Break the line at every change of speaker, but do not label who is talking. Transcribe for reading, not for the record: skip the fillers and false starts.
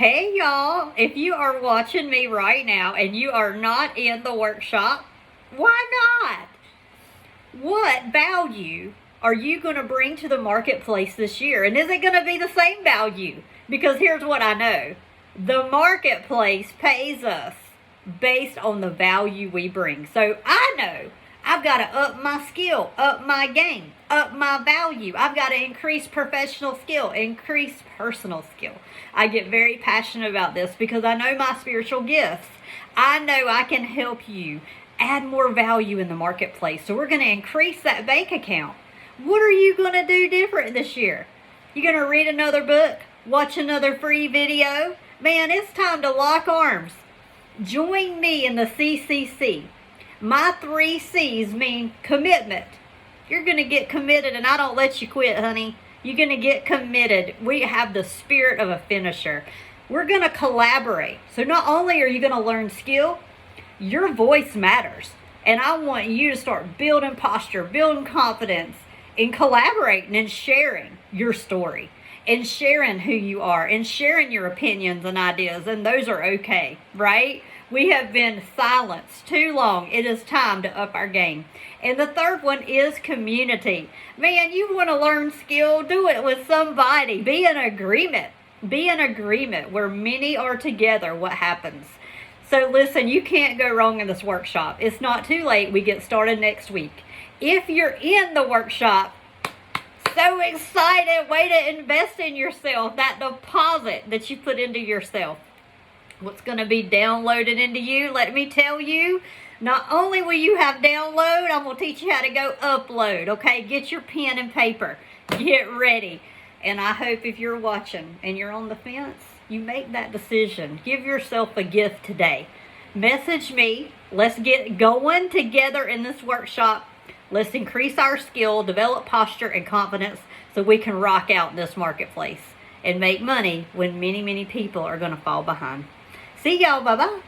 Hey y'all, if you are watching me right now and you are not in the workshop, why not? What value are you going to bring to the marketplace this year? And is it going to be the same value? Because here's what I know. The marketplace pays us based on the value we bring. So I know I've got to up my skill, up my game, up my value. I've got to increase professional skill, increase personal skill. I get very passionate about this because I know my spiritual gifts. I know I can help you add more value in the marketplace. So we're going to increase that bank account. What are you going to do different this year? You going to read another book? Watch another free video? Man, it's time to lock arms. Join me in the CCC. My 3 C's mean commitment. You're going to get committed, and I don't let you quit, honey. You're going to get committed. We have the spirit of a finisher. We're going to collaborate. So not only are you going to learn skill, your voice matters. And I want you to start building posture, building confidence, and collaborating and sharing your story, and sharing who you are, and sharing your opinions and ideas. And those are okay, right? We have been silenced too long. It is time to up our game. And the third one is community. Man, you want to learn skill? Do it with somebody. Be in agreement. Be in agreement. Where many are together, what happens? So listen, you can't go wrong in this workshop. It's not too late. We get started next week. If you're in the workshop, so excited. Way to invest in yourself. That deposit that you put into yourself. What's going to be downloaded into you, let me tell you, not only will you have download, I'm going to teach you how to go upload, okay? Get your pen and paper. Get ready. And I hope if you're watching and you're on the fence, you make that decision. Give yourself a gift today. Message me. Let's get going together in this workshop. Let's increase our skill, develop posture and confidence so we can rock out in this marketplace and make money when many, many people are going to fall behind. See y'all. Bye-bye.